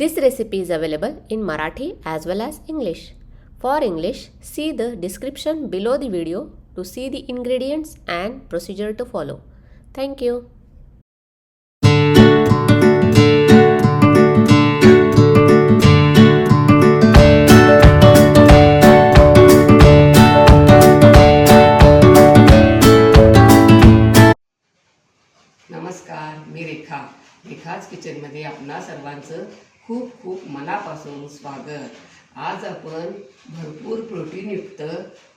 This recipe is available in Marathi as well as English. For English, see the description below the video to see the ingredients and procedure to follow. Thank you. नमस्कार, मी रेखाच किचनमध्ये आपणा सर्वांचं खूप खूप मनापासून स्वागत. आज आपण भरपूर प्रोटीनयुक्त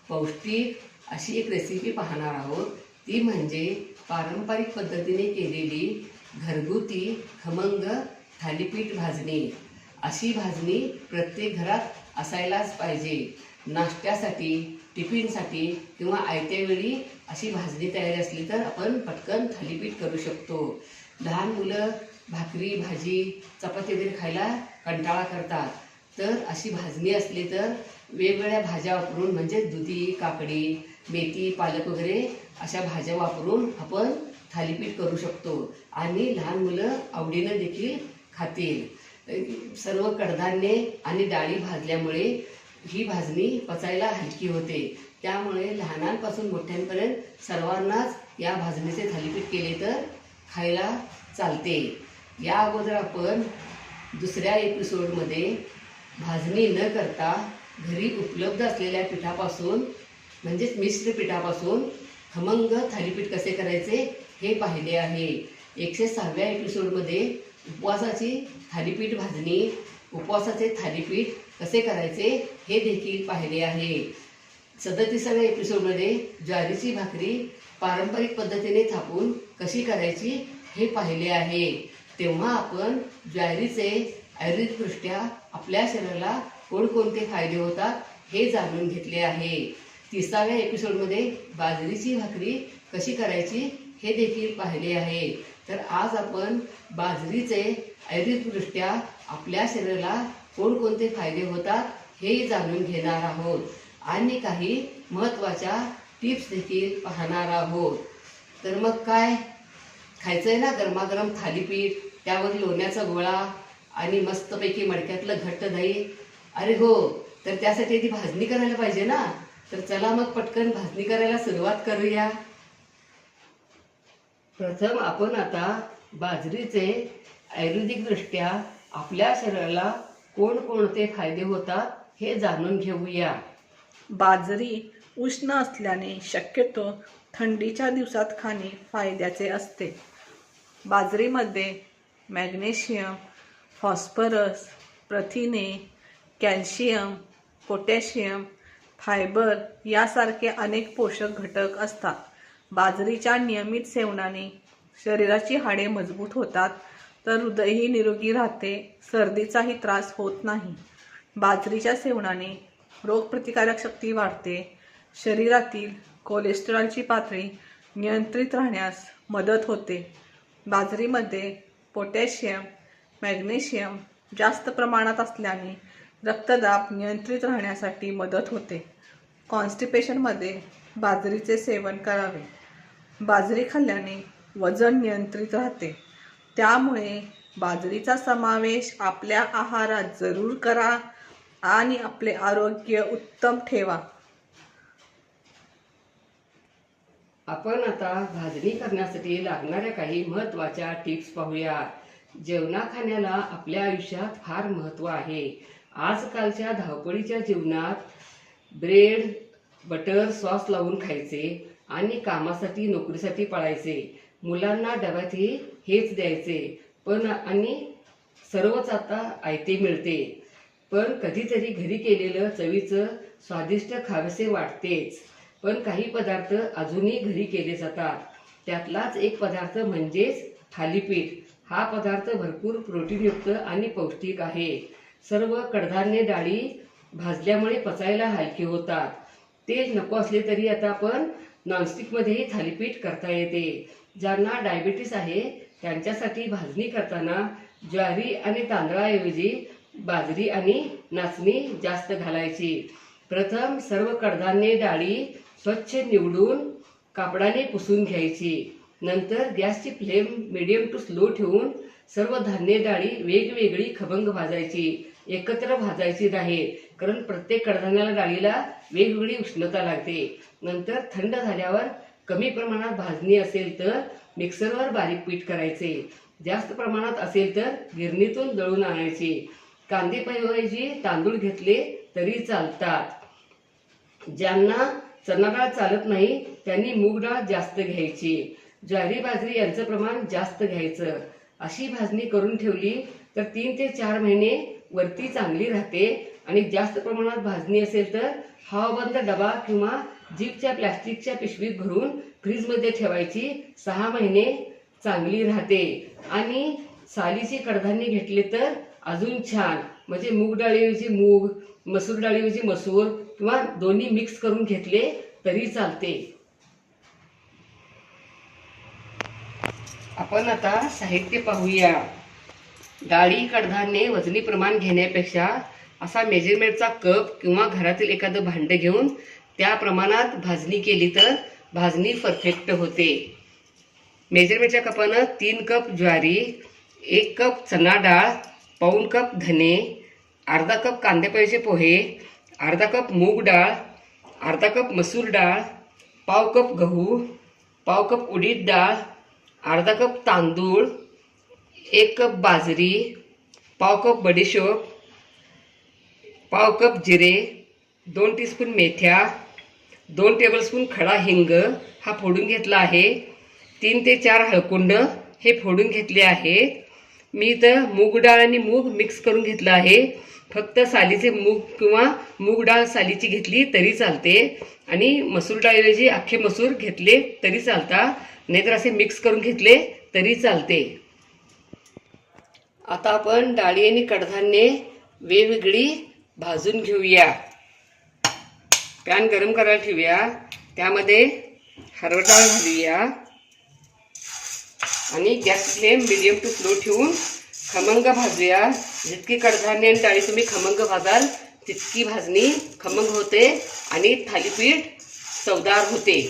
पौष्टिक अशी एक रेसिपी पाहणार आहोत. ती म्हणजे पारंपरिक पद्धतीने केलेली घरगुती खमंग थालीपीठ भाजणी. अशी भाजणी प्रत्येक घरात असायलाच पाहिजे. नाश्त्यासाठी, टिफिनसाठी किंवा आयत्या वेळी अशी भाजणी तयारी असली तर आपण पटकन थालीपीठ करू शकतो. लहान मुलं भाकरी भाजी चपाती वगैरे खायला कंटाळा करतात, तर अशी भाजणी असली तर वेगवेगळ्या भाज्या वापरून म्हणजे दुधी, काकडी, मेथी, पालक वगैरे अशा भाज्या वापरून आपण थालीपीठ करू शकतो आणि लहान मुलं आवडीनं देखील खातील. सर्व कडधान्ये आणि डाळी भाजल्यामुळे ही भाजणी पचायला हलकी होते. त्यामुळे लहानांपासून मोठ्यांपर्यंत सर्वांनाच या भाजणीचे थालीपीठ केले तर खायला चालते. या अगोदर आपण दुसऱ्या एपिसोडमध्ये भाजणी न करता घरी उपलब्ध असलेल्या पिठापासून म्हणजेच मिश्र पिठापासून खमंग थालीपीठ कसे करायचे हे पाहिले आहे. 106व्या एपिसोडमध्ये उपवासाची थालीपीठ भाजणी, उपवासाचे थालीपीठ कसे करायचे हे देखील पाहिले आहे. 37व्या एपिसोडमध्ये ज्वारीची भाकरी पारंपरिक पद्धतीने थापून कशी करायची हे पाहिले आहे. तेव्हा आपण ज्वारीचे आयुर्वेदिकदृष्ट्या आपल्या शरीराला कोणकोणते फायदे होतात हे जाणून घेतले आहे. 30व्या एपिसोडमध्ये बाजरीची भाकरी कशी करायची हे देखील पाहिले आहे. तर आज आपण बाजरीचे आयुर्वेदिकदृष्ट्या आपल्या शरीराला कोणकोणते फायदे होतात हे जाणून घेणार आहोत आणि काही महत्त्वाच्या टिप्स देखील पाहणार आहोत. तर मग काय खायचंय ना गरमागरम थालीपीठ, त्यावर लोण्याचा गोळा आणि मस्तपैकी मडक्यातलं घट्ट दही. अरे हो, तर त्यासाठी ती भाजणी करायला पाहिजे ना. तर चला मग पटकन भाजणी करायला सुरुवात करूया. प्रथम आपण आता बाजरीचे आयुर्वेदिकदृष्ट्या आपल्या शरीराला कोणकोणते फायदे होतात हे जाणून घेऊया. बाजरी उष्ण असल्याने शक्यतो थंडीच्या दिवसात खाणे फायद्याचे असते. बाजरीमध्ये मॅग्नेशियम, फॉस्फरस, प्रथिने, कॅल्शियम, पोटॅशियम, फायबर यासारखे अनेक पोषक घटक असतात. बाजरीच्या नियमित सेवनाने शरीराची हाडे मजबूत होतात, तर हृदयही निरोगी राहते, सर्दीचाही त्रास होत नाही. बाजरीच्या सेवनाने रोगप्रतिकारक शक्ती वाढते, शरीरातील कोलेस्टेरॉलची पातळी नियंत्रित राहण्यास मदत होते. बाजरीमध्ये पोटॅशियम, मॅग्नेशियम जास्त प्रमाणात असल्याने रक्तदाब नियंत्रित राहण्यासाठी मदत होते. कॉन्स्टिपेशनमध्ये बाजरीचे सेवन करावे. बाजरी खाल्ल्याने वजन नियंत्रित राहते, त्यामुळे बाजरीचा समावेश आपल्या आहारात जरूर करा आणि आपले आरोग्य उत्तम ठेवा. आपण आता भाजणी करण्यासाठी लागणाऱ्या काही महत्त्वाच्या टिप्स पाहूया. जेवणाखाण्याला आपल्या आयुष्यात फार महत्त्व आहे. आजकालच्या धावपळीच्या जीवनात ब्रेड, बटर, सॉस लावून खायचे आणि कामासाठी नोकरीसाठी पळायचे. मुलांना डब्यातही हेच द्यायचे. पण आणि सर्वच आता आयते मिळते. पण कधीतरी घरी केलेलं चवीचं स्वादिष्ट खावेसे वाटतेच. पण काही पदार्थ अजूनही घरी केले जातात. त्यातलाच एक पदार्थ म्हणजेच थालीपीठ. हा पदार्थ भरपूर प्रोटीनयुक्त आणि पौष्टिक आहे. सर्व कडधान्य डाळी भाजल्यामुळे पचायला हलके होतात. तेल नको असले तरी आता आपण नॉनस्टिकमध्येही थालीपीठ करता येते. ज्यांना डायबिटीस आहे त्यांच्यासाठी भाजणी करताना ज्वारी आणि तांदळाऐवजी बाजरी आणि नाचणी जास्त घालायची. प्रथम सर्व कडधान्ये डाळी स्वच्छ निवडून कापडाने पुसून घ्यायची. नंतर गॅसची फ्लेम मिडियम टू स्लो ठेवून सर्व धान्य डाळी वेगवेगळी खमंग भाजायची, एकत्र भाजायची नाही, कारण प्रत्येक कडधान्याला डाळीला वेगवेगळी उष्णता लागते. नंतर थंड झाल्यावर कमी प्रमाणात भाजणी असेल तर मिक्सरवर बारीक पीठ करायचे, जास्त प्रमाणात असेल तर गिरणीतून दळून आणायचे. कांदेऐवजी तांदूळ घेतले तरी चालतात. ज्यांना चना डाळ चालत नाही त्यांनी मूग डाळ जास्त घ्यायची. ज्वारी बाजरी यांचं प्रमाण जास्त घ्यायचं. अशी भाजणी करून ठेवली तर 3 ते 4 महिने वरती चांगली राहते. आणि जास्त प्रमाणात भाजणी असेल तर हवाबंद डबा किंवा जीपच्या प्लास्टिकच्या पिशवीत भरून फ्रीजमध्ये ठेवायची. 6 महिने चांगली राहते. आणि सालीचे कडधान्य घेतले तर अजून छान, म्हणजे मूग डाळीऐवजी मूग, मसूर डाळीऐवजी मसूर किंवा दोन्ही मिक्स करून घेतले तरी चालते. आपण आता साहित्य पाहूया. डाळी कडधान्य वजनी प्रमाण घेण्यापेक्षा असा मेजरमेंटचा कप किंवा घरातील एखादं भांडं घेऊन त्या प्रमाणात भाजणी केली तर भाजणी परफेक्ट होते. मेजरमेंटच्या कपानं 3 कप ज्वारी, 1 कप चना डाळ, पाऊण कप धने, अर्धा कप कांदेपोह्याचे पोहे, अर्धा कप मूग डाळ, अर्धा कप मसूर डाळ, पाव कप गहू, पाव कप उडीद डाळ, अर्धा कप तांदूळ, 1 कप बाजरी, पाव कप बडीशोप, पाव कप जिरे, 2 टीस्पून मेथ्या, 2 टेबलस्पून खडा हिंग हा फोडून घेतला आहे. 3 ते 4 हळकुंड हे फोडून घेतले आहेत. मी इथं मूग डाळ आणि मूग मिक्स करून घेतलं आहे. फक्त सालीचे मूग किंवा मूग डाळ सालीची घेतली तरी चालते. आणि मसूर डाळीऐवजी अख्खे मसूर घेतले तरी चालतात, नाहीतर असे मिक्स करून घेतले तरी चालते. आता आपण डाळी आणि कडधान्ये वेगवेगळी भाजून घेऊया. पॅन गरम करायला ठेवूया. त्यामध्ये हरभरा डाळ घालूया आणि gas flame medium to slow ठेवून खमंग भाजूया. जितकी कडधान्य आणि डाळी तुम्ही खमंग भाजाल तितकी भाजणी खमंग होते आणि थालीपीठ चवदार होते.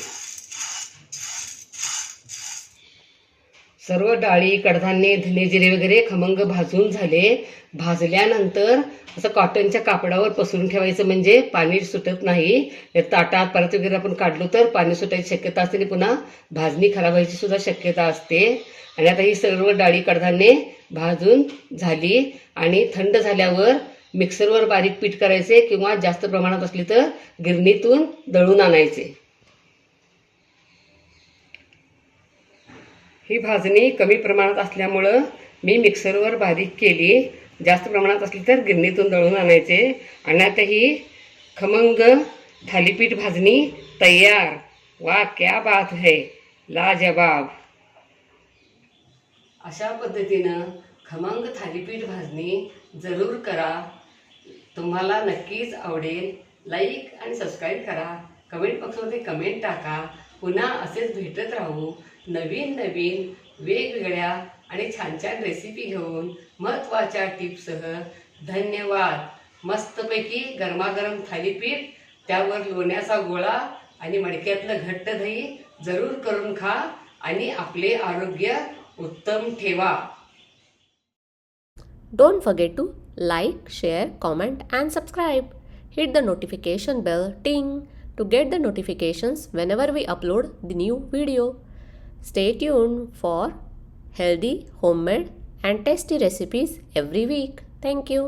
सर्व डाळी कडधान्ये धने जिरे वगैरे खमंग भाजून झाले. भाजल्यानंतर असं कॉटनच्या कापडावर पसरून ठेवायचं, म्हणजे पाणी सुटत नाही. ताटात परत वगैरे आपण काढलो तर पाणी सुटायची शक्यता असते आणि पुन्हा भाजणी खराब व्हायची सुद्धा शक्यता असते. आणि आता ही सर्व डाळी कडधान्ये भाजून झाली आणि थंड झाल्यावर मिक्सरवर बारीक पीठ करायचे किंवा जास्त प्रमाणात असली तर गिरणीतून दळून आणायचे. ही भाजणी कमी प्रमाणात असल्यामुळं मी मिक्सरवर बारीक केली. जास्त प्रमाणात असली तर गिरणीतून दळून आणायचे. आणि आता ही खमंग थालीपीठ भाजणी तयार. वाह, क्या बात है, लाजवाब. अशा पद्धतीनं खमंग थालीपीठ भाजणी जरूर करा. तुम्हाला नक्कीच आवडेल. लाईक आणि सबस्क्राईब करा. कमेंट बॉक्समध्ये कमेंट टाका. पुन्हा असेच भेटत राहू नवीन नवीन वेगवेगळ्या आणि छान छान रेसिपी घेऊन महत्त्वाच्या टिप्ससह. धन्यवाद. मस्तपैकी गरमागरम थालीपीठ, त्यावर लोण्याचा गोळा आणि मडक्यातलं घट्ट दही जरूर करून खा आणि आपले आरोग्य उत्तम ठेवा. Don't forget to like, share, comment and subscribe. Hit the notification bell ting to get the notifications whenever we upload the new video. Stay tuned for healthy, homemade and tasty recipes every week. Thank you.